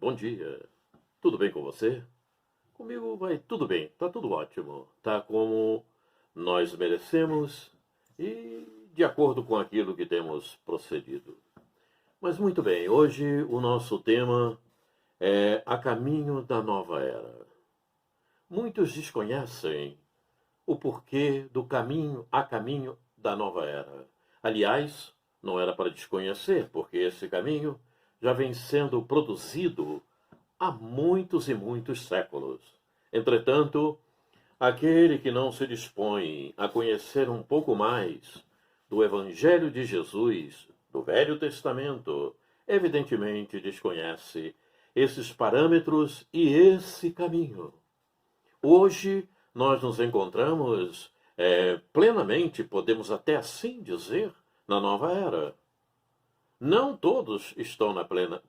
Bom dia. Tudo bem com você? Comigo vai tudo bem, tá tudo ótimo. Tá como nós merecemos e de acordo com aquilo que temos procedido. Mas muito bem, hoje o nosso tema é A Caminho da Nova Era. Muitos desconhecem o porquê do caminho a caminho da nova era. Aliás, não era para desconhecer, porque esse caminho já vem sendo produzido há muitos e muitos séculos. Entretanto, aquele que não se dispõe a conhecer um pouco mais do Evangelho de Jesus, do Velho Testamento, evidentemente desconhece esses parâmetros e esse caminho. Hoje, nós nos encontramos plenamente, podemos até assim dizer, na nova era. Não todos estão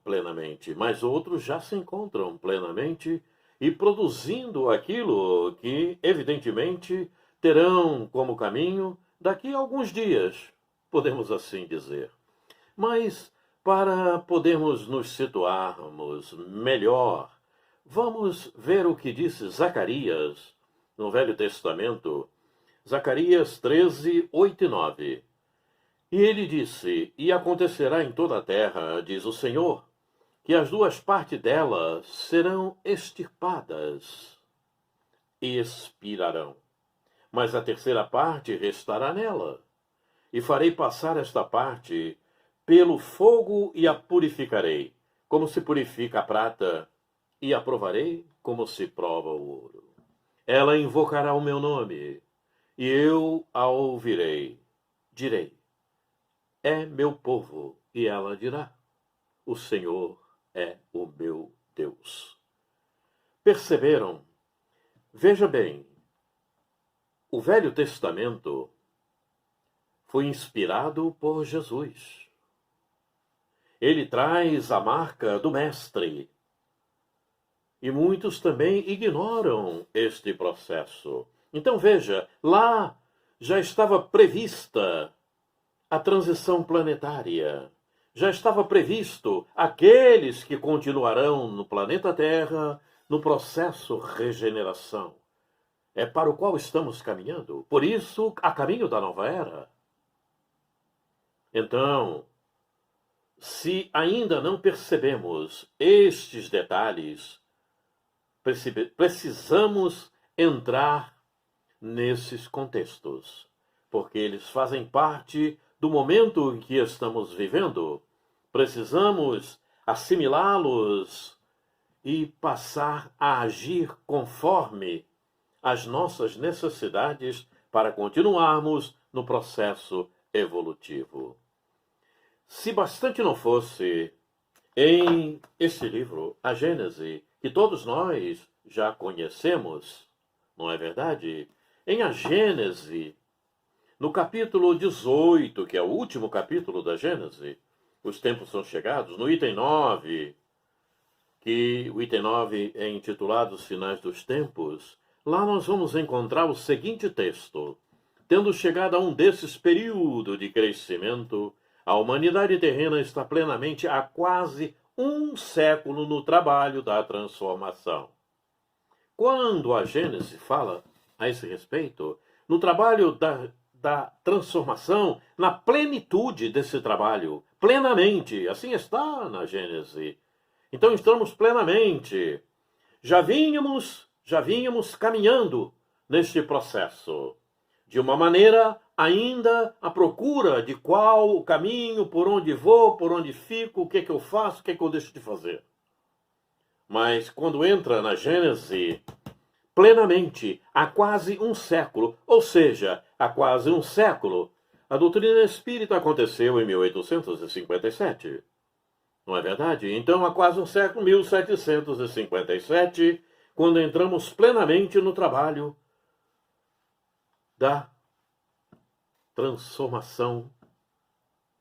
plenamente, mas outros já se encontram plenamente e produzindo aquilo que, evidentemente, terão como caminho daqui a alguns dias, podemos assim dizer. Mas, para podermos nos situarmos melhor, vamos ver o que disse Zacarias no Velho Testamento, Zacarias 13, 8 e 9. E ele disse: E acontecerá em toda a terra, diz o Senhor, que as duas partes dela serão extirpadas e expirarão. Mas a terceira parte restará nela. E farei passar esta parte pelo fogo e a purificarei, como se purifica a prata, e a provarei como se prova o ouro. Ela invocará o meu nome, e eu a ouvirei. Direi: é meu povo, e ela dirá: o Senhor é o meu Deus. Perceberam? Veja bem, o Velho Testamento foi inspirado por Jesus. Ele traz a marca do Mestre. E muitos também ignoram este processo. Então veja, lá já estava prevista a transição planetária. Já estava previsto aqueles que continuarão no planeta Terra no processo regeneração. É para o qual estamos caminhando. Por isso, a caminho da nova era. Então, se ainda não percebemos estes detalhes, precisamos entrar nesses contextos, porque eles fazem parte do momento em que estamos vivendo. Precisamos assimilá-los e passar a agir conforme as nossas necessidades para continuarmos no processo evolutivo. Se bastante não fosse, em este livro, a Gênese, que todos nós já conhecemos, não é verdade? Em a Gênese, no capítulo 18, que é o último capítulo da Gênese, os tempos são chegados, no item 9, que o item 9 é intitulado Os Finais dos Tempos, lá nós vamos encontrar o seguinte texto: tendo chegado a um desses períodos de crescimento, a humanidade terrena está plenamente há quase um século no trabalho da transformação. Quando a Gênese fala a esse respeito, no trabalho da transformação, na plenitude desse trabalho, plenamente, assim está na Gênese. Então estamos plenamente. Já vínhamos caminhando neste processo, de uma maneira ainda à procura de qual o caminho, por onde vou, por onde fico, o que é que eu faço, o que é que eu deixo de fazer. Mas quando entra na Gênese, plenamente, há quase um século, ou seja, há quase um século, a doutrina espírita aconteceu em 1857. Não é verdade? Então, há quase um século, 1757, quando entramos plenamente no trabalho da transformação,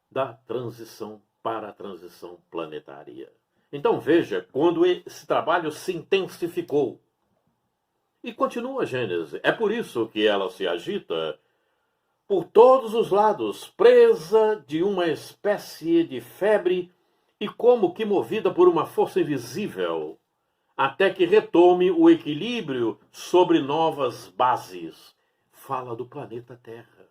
da transição para a transição planetária. Então veja, quando esse trabalho se intensificou, e continua a Gênese, é por isso que ela se agita por todos os lados, presa de uma espécie de febre e como que movida por uma força invisível, até que retome o equilíbrio sobre novas bases. Fala do planeta Terra.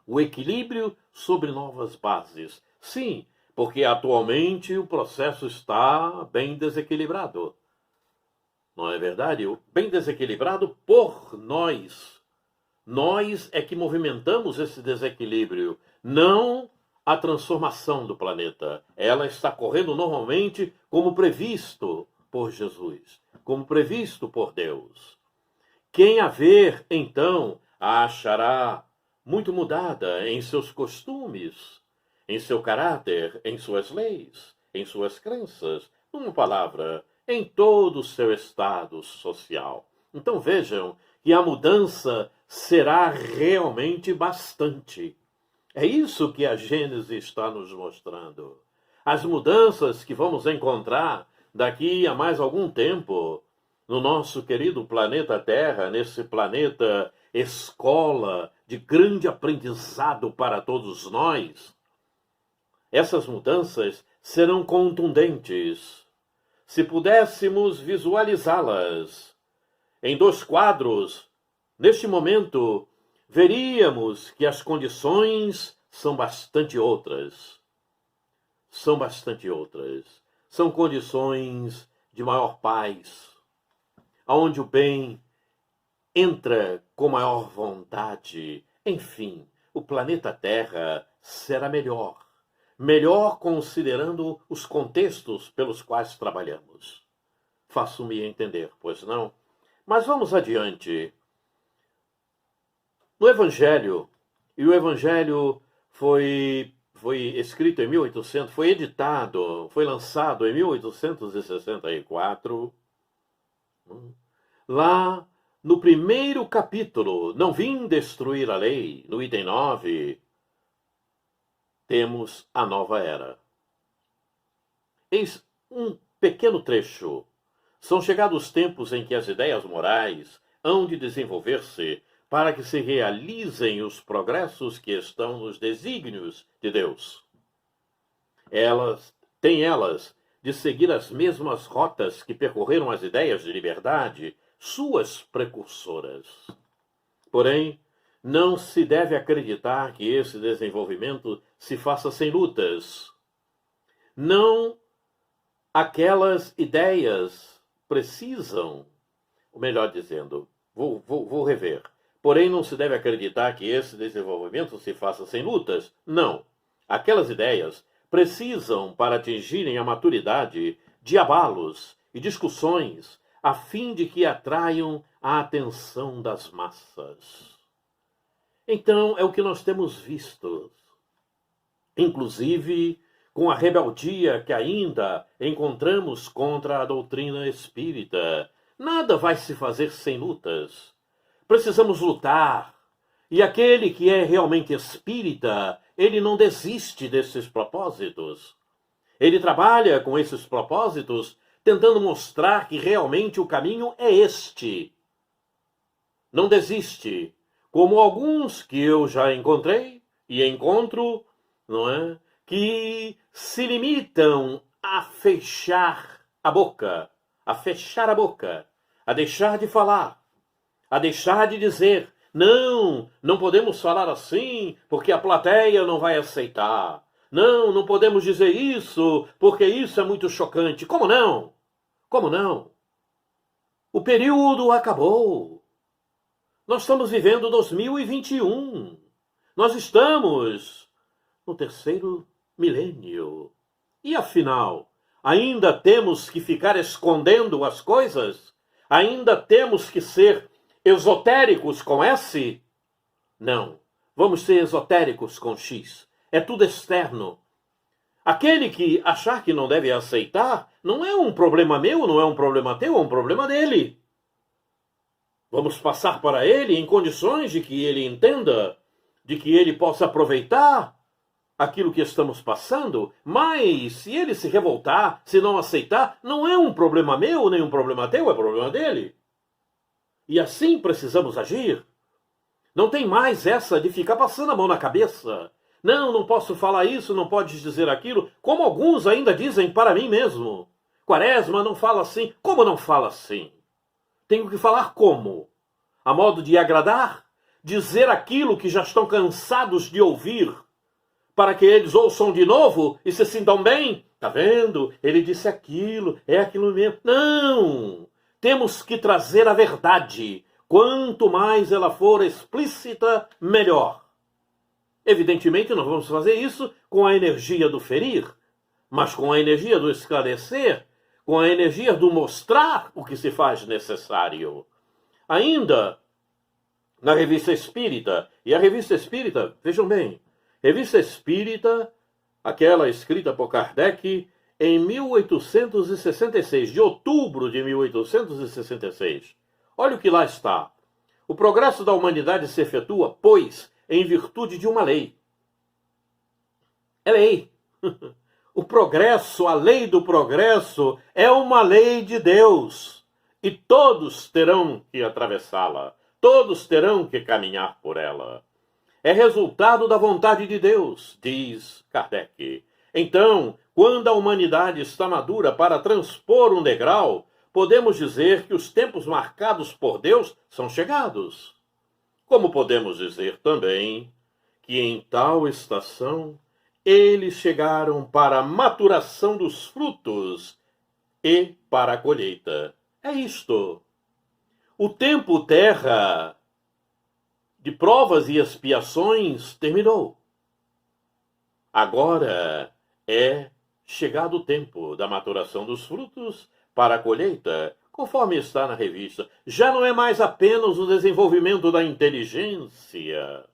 O equilíbrio sobre novas bases. Sim, porque atualmente o processo está bem desequilibrado. Não é verdade? Bem desequilibrado por nós. Nós é que movimentamos esse desequilíbrio, não a transformação do planeta. Ela está correndo normalmente como previsto por Jesus, como previsto por Deus. Quem a ver, então, a achará muito mudada em seus costumes, em seu caráter, em suas leis, em suas crenças, numa palavra, em todo o seu estado social. Então vejam que a mudança será realmente bastante. É isso que a Gênese está nos mostrando. As mudanças que vamos encontrar daqui a mais algum tempo no nosso querido planeta Terra, nesse planeta escola de grande aprendizado para todos nós, essas mudanças serão contundentes. Se pudéssemos visualizá-las em 2 quadros, neste momento, veríamos que as condições são bastante outras. São bastante outras. São condições de maior paz, onde o bem entra com maior vontade. Enfim, o planeta Terra será melhor. Melhor considerando os contextos pelos quais trabalhamos. Faço-me entender, pois não? Mas vamos adiante. No Evangelho, e o Evangelho foi escrito em 1800, foi editado, foi lançado em 1864, lá no primeiro capítulo, não vim destruir a lei, no item 9, temos a nova era. Eis um pequeno trecho. São chegados os tempos em que as ideias morais hão de desenvolver-se para que se realizem os progressos que estão nos desígnios de Deus. Têm elas de seguir as mesmas rotas que percorreram as ideias de liberdade, suas precursoras. Porém, não se deve acreditar que esse desenvolvimento se faça sem lutas. Não aquelas ideias precisam, ou melhor dizendo, vou rever. Porém, não se deve acreditar que esse desenvolvimento se faça sem lutas. Não. Aquelas ideias precisam, para atingirem a maturidade, de abalos e discussões, a fim de que atraiam a atenção das massas. Então, é o que nós temos visto. Inclusive, com a rebeldia que ainda encontramos contra a doutrina espírita. Nada vai se fazer sem lutas. Precisamos lutar. E aquele que é realmente espírita, ele não desiste desses propósitos. Ele trabalha com esses propósitos, tentando mostrar que realmente o caminho é este. Não desiste. Como alguns que eu já encontrei e encontro, não é? Que se limitam a fechar a boca, a deixar de falar, a deixar de dizer, não podemos falar assim, porque a plateia não vai aceitar. Não podemos dizer isso, porque isso é muito chocante. Como não? Como não? O período acabou. Nós estamos vivendo 2021. Nós estamos no 3º milênio. E afinal, ainda temos que ficar escondendo as coisas? Ainda temos que ser esotéricos com S? Não. Vamos ser esotéricos com X. É tudo externo. Aquele que achar que não deve aceitar, não é um problema meu, não é um problema teu, é um problema dele. Vamos passar para ele em condições de que ele entenda, de que ele possa aproveitar aquilo que estamos passando, mas se ele se revoltar, se não aceitar, não é um problema meu, nem um problema teu, é problema dele. E assim precisamos agir. Não tem mais essa de ficar passando a mão na cabeça, Não, não posso falar isso, não podes dizer aquilo, como alguns ainda dizem para mim mesmo. Quaresma não fala assim. Como não fala assim? Tenho que falar como? A modo de agradar? Dizer aquilo que já estão cansados de ouvir, para que eles ouçam de novo e se sintam bem? Tá vendo? Ele disse aquilo, é aquilo mesmo. Não! Temos que trazer a verdade. Quanto mais ela for explícita, melhor. Evidentemente, não vamos fazer isso com a energia do ferir, mas com a energia do esclarecer, com a energia do mostrar o que se faz necessário. Ainda na Revista Espírita, e a Revista Espírita, vejam bem, Revista Espírita, aquela escrita por Kardec em 1866, de outubro de 1866. Olha o que lá está. O progresso da humanidade se efetua, pois, em virtude de uma lei. É lei. O progresso, a lei do progresso, é uma lei de Deus. E todos terão que atravessá-la. Todos terão que caminhar por ela. É resultado da vontade de Deus, diz Kardec. Então, quando a humanidade está madura para transpor um degrau, podemos dizer que os tempos marcados por Deus são chegados. Como podemos dizer também que em tal estação eles chegaram para a maturação dos frutos e para a colheita. É isto. O tempo terra de provas e expiações terminou. Agora é chegado o tempo da maturação dos frutos para a colheita, conforme está na revista. Já não é mais apenas o desenvolvimento da inteligência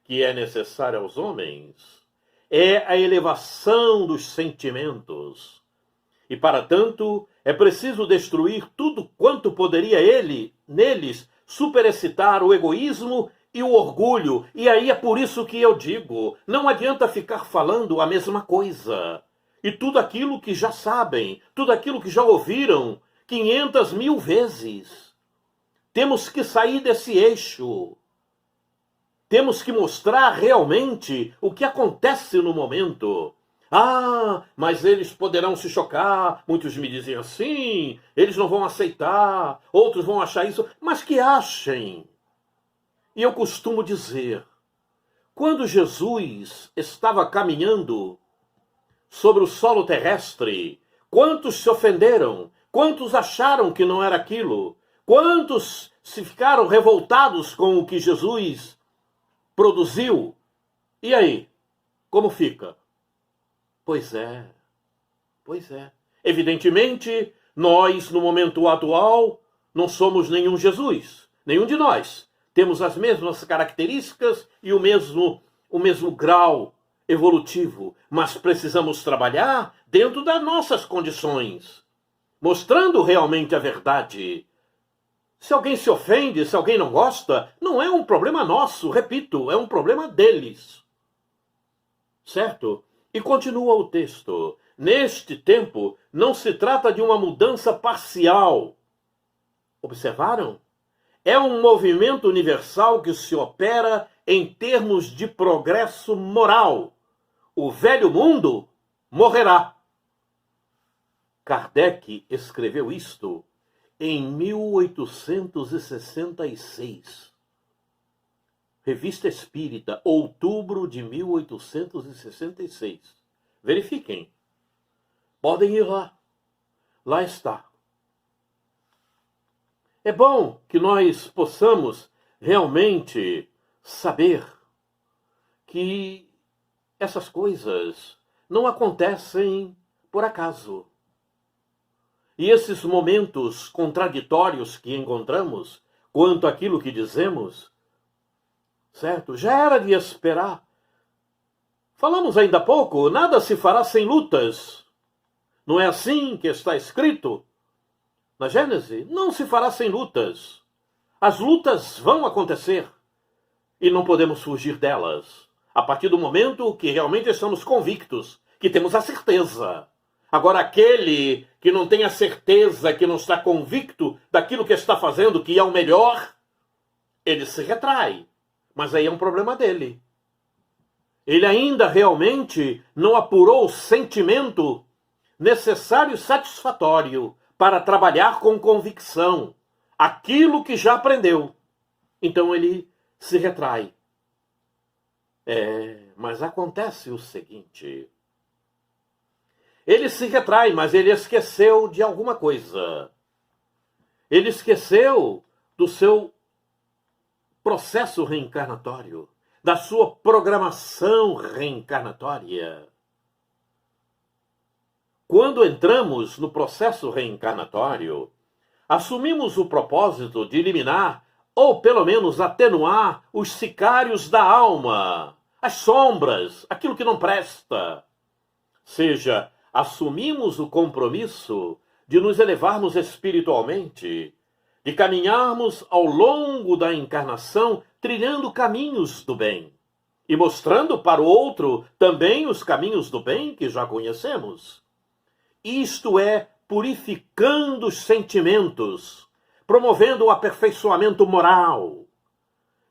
que é necessário aos homens, é a elevação dos sentimentos. E, para tanto, é preciso destruir tudo quanto poderia neles, superexcitar o egoísmo e o orgulho. E aí é por isso que eu digo, não adianta ficar falando a mesma coisa. E tudo aquilo que já sabem, tudo aquilo que já ouviram 500.000 vezes. Temos que sair desse eixo. Temos que mostrar realmente o que acontece no momento. Ah, mas eles poderão se chocar. Muitos me dizem assim, eles não vão aceitar, outros vão achar isso, mas que achem. E eu costumo dizer, quando Jesus estava caminhando sobre o solo terrestre, quantos se ofenderam? Quantos acharam que não era aquilo? Quantos se ficaram revoltados com o que Jesus produziu? E aí? Como fica? Pois é. Evidentemente, nós, no momento atual, não somos nenhum Jesus. Nenhum de nós. Temos as mesmas características e o mesmo grau evolutivo. Mas precisamos trabalhar dentro das nossas condições, mostrando realmente a verdade. Se alguém se ofende, se alguém não gosta, não é um problema nosso, repito, é um problema deles. Certo? E continua o texto. Neste tempo, não se trata de uma mudança parcial. Observaram? É um movimento universal que se opera em termos de progresso moral. O velho mundo morrerá. Kardec escreveu isto em 1866. Revista Espírita, outubro de 1866. Verifiquem. Podem ir lá. Lá está. É bom que nós possamos realmente saber que essas coisas não acontecem por acaso. E esses momentos contraditórios que encontramos quanto àquilo que dizemos, certo? Já era de esperar. Falamos ainda há pouco, nada se fará sem lutas. Não é assim que está escrito na Gênese? Não se fará sem lutas. As lutas vão acontecer e não podemos fugir delas. A partir do momento que realmente estamos convictos, que temos a certeza. Agora, aquele que não tem a certeza, que não está convicto daquilo que está fazendo, que é o melhor, ele se retrai. Mas aí é um problema dele. Ele ainda realmente não apurou o sentimento necessário e satisfatório para trabalhar com convicção aquilo que já aprendeu. Então ele se retrai. Mas acontece o seguinte. Ele se retrai, mas ele esqueceu de alguma coisa. Ele esqueceu do seu processo reencarnatório, da sua programação reencarnatória. Quando entramos no processo reencarnatório, assumimos o propósito de eliminar, ou pelo menos atenuar, os sicários da alma, as sombras, aquilo que não presta. Seja, assumimos o compromisso de nos elevarmos espiritualmente, de caminharmos ao longo da encarnação trilhando caminhos do bem e mostrando para o outro também os caminhos do bem que já conhecemos. Isto é, purificando os sentimentos, promovendo o aperfeiçoamento moral,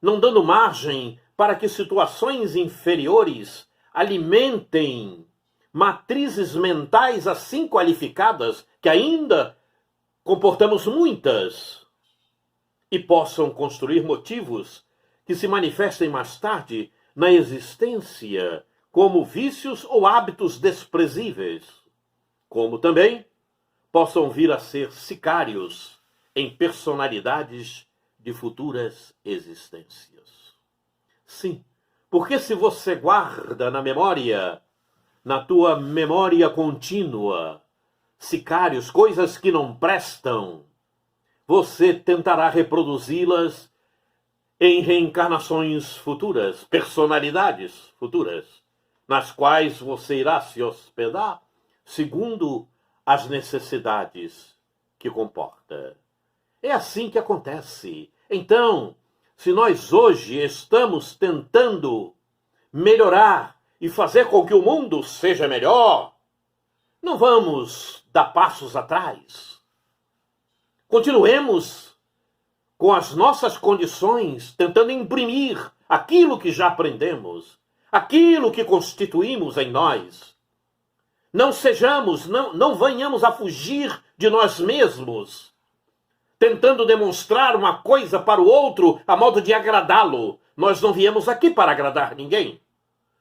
não dando margem para que situações inferiores alimentem matrizes mentais assim qualificadas, que ainda comportamos muitas, e possam construir motivos que se manifestem mais tarde na existência como vícios ou hábitos desprezíveis, como também possam vir a ser sicários em personalidades de futuras existências. Sim, porque se você guarda na memória, na tua memória contínua, sicários, coisas que não prestam, você tentará reproduzi-las em reencarnações futuras, personalidades futuras, nas quais você irá se hospedar segundo as necessidades que comporta. É assim que acontece. Então, se nós hoje estamos tentando melhorar e fazer com que o mundo seja melhor, não vamos dar passos atrás. Continuemos com as nossas condições, tentando imprimir aquilo que já aprendemos, aquilo que constituímos em nós. Não sejamos, não venhamos a fugir de nós mesmos, tentando demonstrar uma coisa para o outro a modo de agradá-lo. Nós não viemos aqui para agradar ninguém.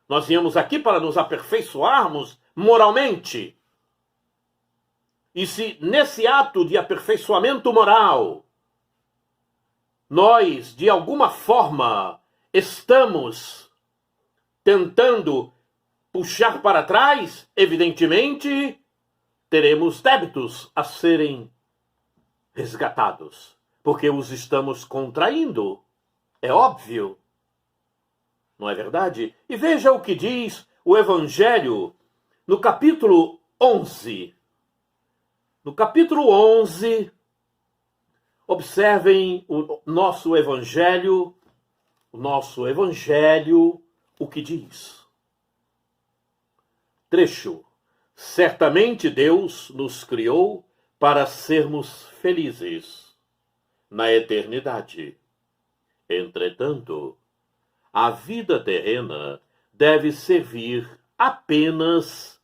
Nós viemos aqui para nos aperfeiçoarmos moralmente. E se nesse ato de aperfeiçoamento moral, nós, de alguma forma, estamos tentando puxar para trás, evidentemente, teremos débitos a serem resgatados, porque os estamos contraindo. É óbvio. Não é verdade? E veja o que diz o Evangelho no capítulo 11. No capítulo 11, observem o nosso Evangelho, o que diz. Trecho. Certamente Deus nos criou para sermos felizes na eternidade. Entretanto, a vida terrena deve servir apenas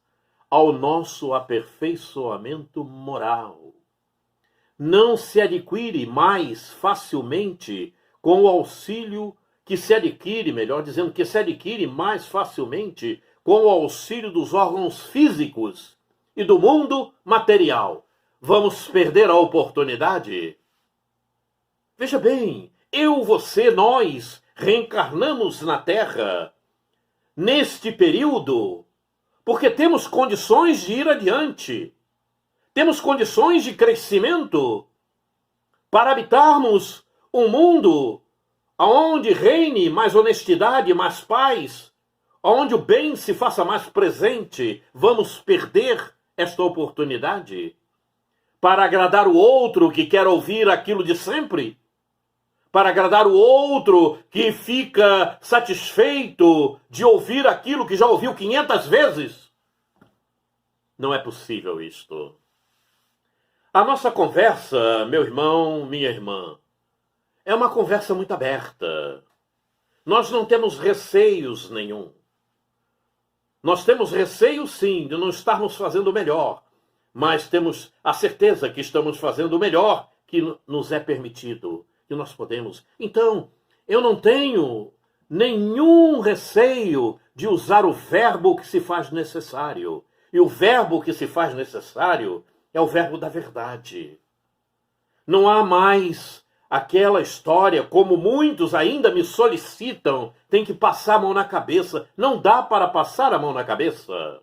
ao nosso aperfeiçoamento moral. Não se adquire mais facilmente com o auxílio que se adquire, melhor dizendo, que se adquire mais facilmente com o auxílio dos órgãos físicos e do mundo material. Vamos perder a oportunidade? Veja bem, eu, você, nós reencarnamos na Terra neste período porque temos condições de ir adiante. Temos condições de crescimento para habitarmos um mundo onde reine mais honestidade, mais paz, onde o bem se faça mais presente. Vamos perder esta oportunidade para agradar o outro que quer ouvir aquilo de sempre? Para agradar o outro que fica satisfeito de ouvir aquilo que já ouviu 500 vezes? Não é possível isto. A nossa conversa, meu irmão, minha irmã, é uma conversa muito aberta. Nós não temos receios nenhum. Nós temos receio, sim, de não estarmos fazendo o melhor, mas temos a certeza que estamos fazendo o melhor que nos é permitido, que nós podemos. Então, eu não tenho nenhum receio de usar o verbo que se faz necessário. E o verbo que se faz necessário é o verbo da verdade. Não há mais aquela história, como muitos ainda me solicitam, tem que passar a mão na cabeça. Não dá para passar a mão na cabeça.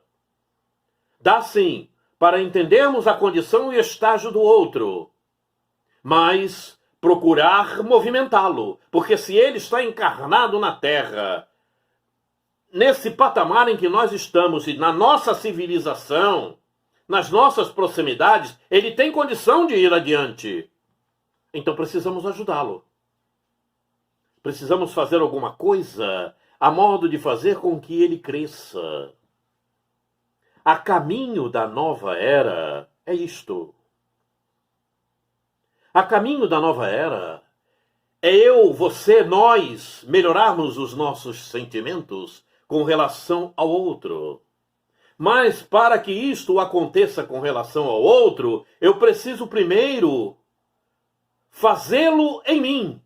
Dá sim, para entendermos a condição e estágio do outro, mas procurar movimentá-lo, porque se ele está encarnado na Terra, nesse patamar em que nós estamos e na nossa civilização, nas nossas proximidades, ele tem condição de ir adiante. Então precisamos ajudá-lo. Precisamos fazer alguma coisa a modo de fazer com que ele cresça. A caminho da nova era é isto. A caminho da nova era é eu, você, nós melhorarmos os nossos sentimentos com relação ao outro. Mas para que isto aconteça com relação ao outro, eu preciso primeiro fazê-lo em mim.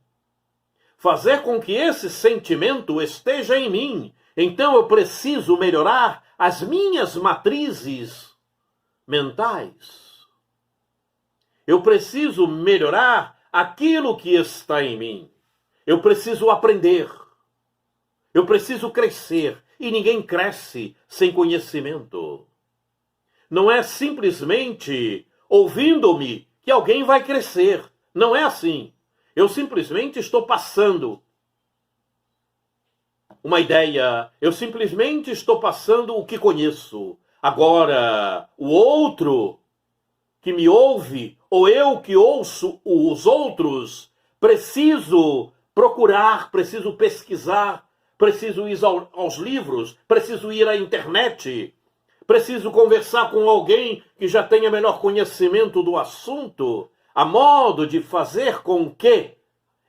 Fazer com que esse sentimento esteja em mim. Então eu preciso melhorar as minhas matrizes mentais. Eu preciso melhorar aquilo que está em mim. Eu preciso aprender. Eu preciso crescer. E ninguém cresce sem conhecimento. Não é simplesmente ouvindo-me que alguém vai crescer. Não é assim. Eu simplesmente estou passando uma ideia. Eu simplesmente estou passando o que conheço. Agora, o outro que me ouve, ou eu que ouço os outros, preciso procurar, preciso pesquisar, preciso ir aos livros, preciso ir à internet, preciso conversar com alguém que já tenha melhor conhecimento do assunto, a modo de fazer com que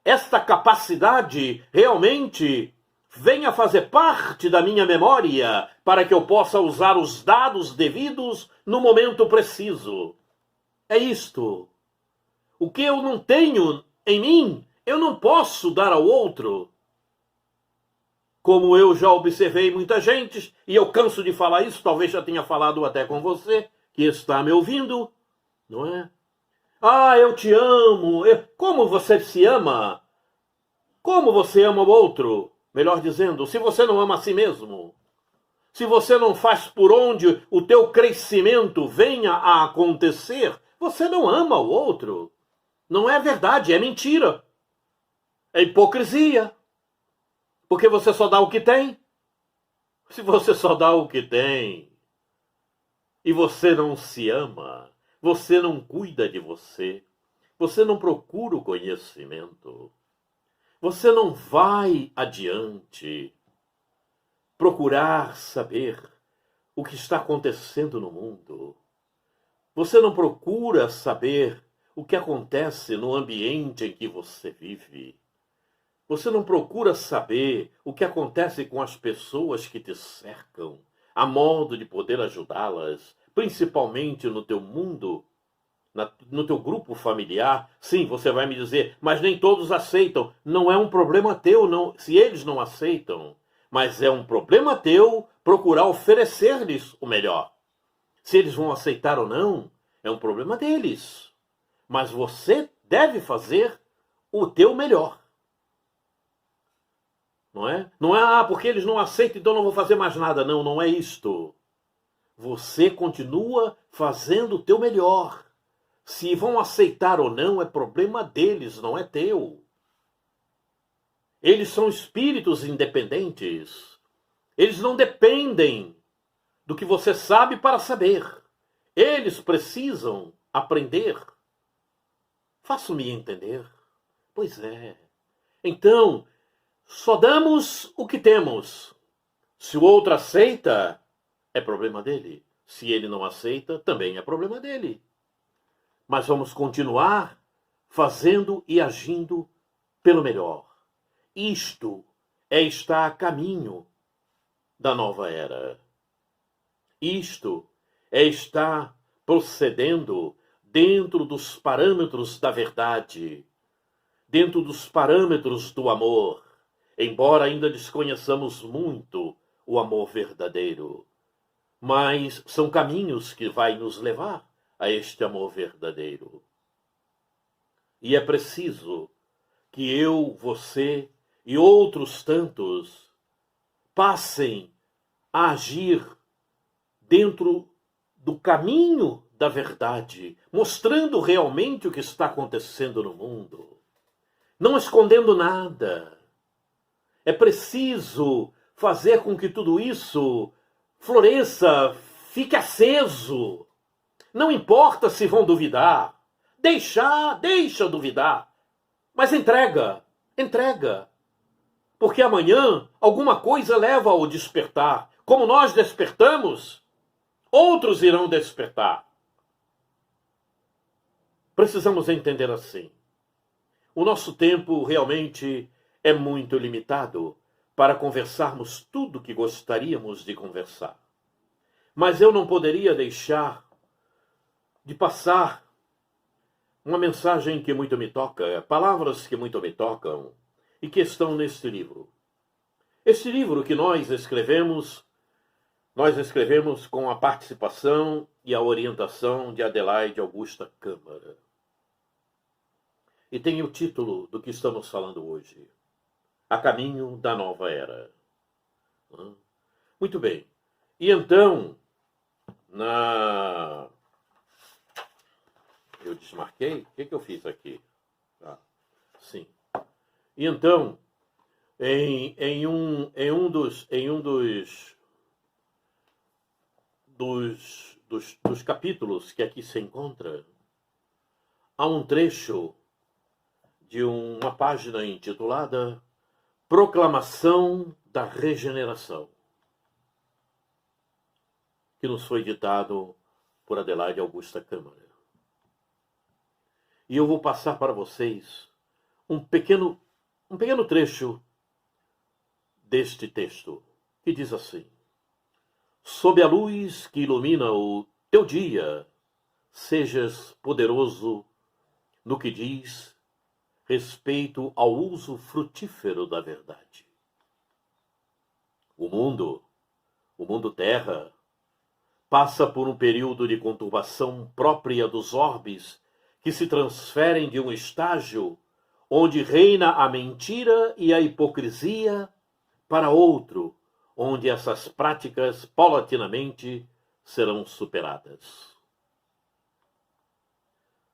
esta capacidade realmente venha fazer parte da minha memória para que eu possa usar os dados devidos no momento preciso. É isto. O que eu não tenho em mim, eu não posso dar ao outro. Como eu já observei muita gente, e eu canso de falar isso, talvez já tenha falado até com você, que está me ouvindo, não é? Ah, eu te amo. Como você se ama? Como você ama o outro? Melhor dizendo, se você não ama a si mesmo, se você não faz por onde o teu crescimento venha a acontecer, você não ama o outro. Não é verdade, é mentira. É hipocrisia. Porque você só dá o que tem. Se você só dá o que tem e você não se ama, você não cuida de você, você não procura o conhecimento, você não vai adiante procurar saber o que está acontecendo no mundo. Você não procura saber o que acontece no ambiente em que você vive. Você não procura saber o que acontece com as pessoas que te cercam, a modo de poder ajudá-las, principalmente no teu mundo, no teu grupo familiar. Sim, você vai me dizer, mas nem todos aceitam. Não é um problema teu, não, se eles não aceitam. Mas é um problema teu procurar oferecer-lhes o melhor. Se eles vão aceitar ou não, é um problema deles. Mas você deve fazer o teu melhor. Não é? Não é, porque eles não aceitam, então não vou fazer mais nada. Não, não é isto. Você continua fazendo o teu melhor. Se vão aceitar ou não, é problema deles, não é teu. Eles são espíritos independentes. Eles não dependem do que você sabe para saber. Eles precisam aprender. Faço-me entender? Pois é. Então, só damos o que temos. Se o outro aceita, é problema dele. Se ele não aceita, também é problema dele. Mas vamos continuar fazendo e agindo pelo melhor. Isto é estar a caminho da nova era. Isto é estar procedendo dentro dos parâmetros da verdade, dentro dos parâmetros do amor, embora ainda desconheçamos muito o amor verdadeiro. Mas são caminhos que vai nos levar a este amor verdadeiro. E é preciso que eu, você e outros tantos passem a agir dentro do caminho da verdade, mostrando realmente o que está acontecendo no mundo, não escondendo nada. É preciso fazer com que tudo isso floresça, fique aceso. Não importa se vão duvidar. Deixa duvidar. Mas entrega. Porque amanhã alguma coisa leva ao despertar. Como nós despertamos, outros irão despertar. Precisamos entender assim. O nosso tempo realmente é muito limitado para conversarmos tudo que gostaríamos de conversar. Mas eu não poderia deixar de passar uma mensagem que muito me toca, palavras que muito me tocam e que estão neste livro. Este livro que nós escrevemos com a participação e a orientação de Adelaide Augusta Câmara. E tem o título do que estamos falando hoje: A Caminho da Nova Era. Muito bem. E então, eu desmarquei? O que eu fiz aqui? Sim. E então, em um dos capítulos que aqui se encontra, há um trecho de uma página intitulada Proclamação da Regeneração, que nos foi ditado por Adelaide Augusta Câmara. E eu vou passar para vocês um pequeno trecho deste texto, que diz assim: sob a luz que ilumina o teu dia, sejas poderoso no que diz respeito ao uso frutífero da verdade. O mundo Terra, passa por um período de conturbação própria dos orbes que se transferem de um estágio onde reina a mentira e a hipocrisia para outro, onde essas práticas paulatinamente serão superadas.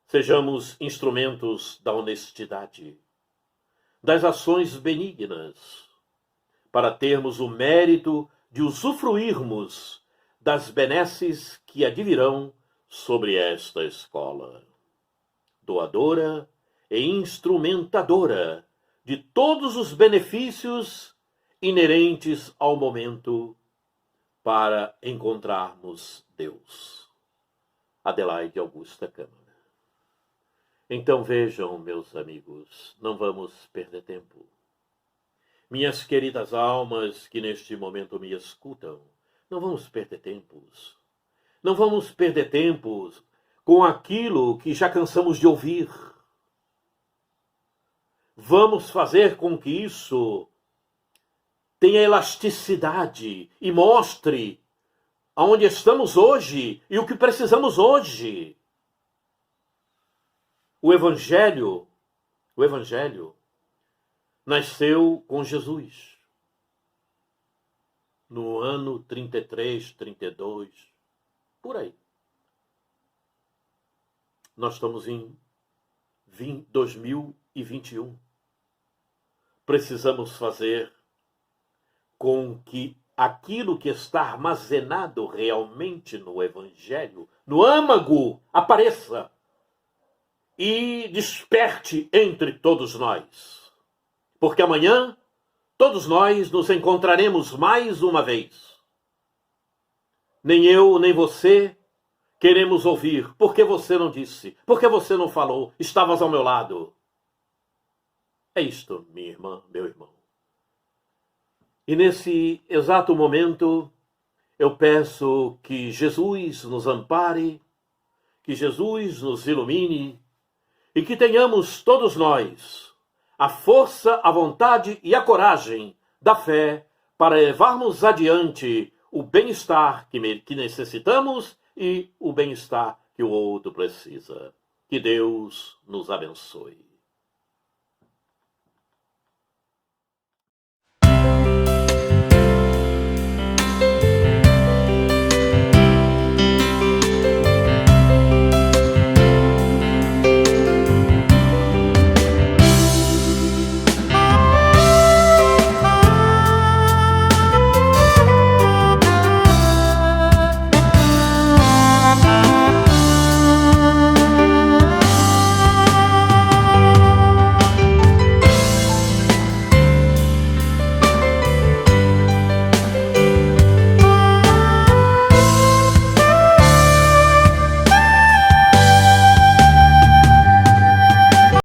Sejamos instrumentos da honestidade, das ações benignas, para termos o mérito de usufruirmos das benesses que advirão sobre esta escola, doadora e instrumentadora de todos os benefícios inerentes ao momento para encontrarmos Deus. Adelaide Augusta Câmara. Então vejam, meus amigos, não vamos perder tempo. Minhas queridas almas que neste momento me escutam, não vamos perder tempos. Não vamos perder tempos com aquilo que já cansamos de ouvir. Vamos fazer com que isso tenha elasticidade e mostre aonde estamos hoje e o que precisamos hoje. O Evangelho nasceu com Jesus. No ano 33, 32, por aí. Nós estamos em 2021. Precisamos fazer com que aquilo que está armazenado realmente no Evangelho, no âmago, apareça e desperte entre todos nós. Porque amanhã, todos nós nos encontraremos mais uma vez. Nem eu, nem você queremos ouvir. Por que você não disse? Por que você não falou? Estavas ao meu lado. É isto, minha irmã, meu irmão. E nesse exato momento, eu peço que Jesus nos ampare, que Jesus nos ilumine e que tenhamos todos nós a força, a vontade e a coragem da fé para levarmos adiante o bem-estar que necessitamos e o bem-estar que o outro precisa. Que Deus nos abençoe.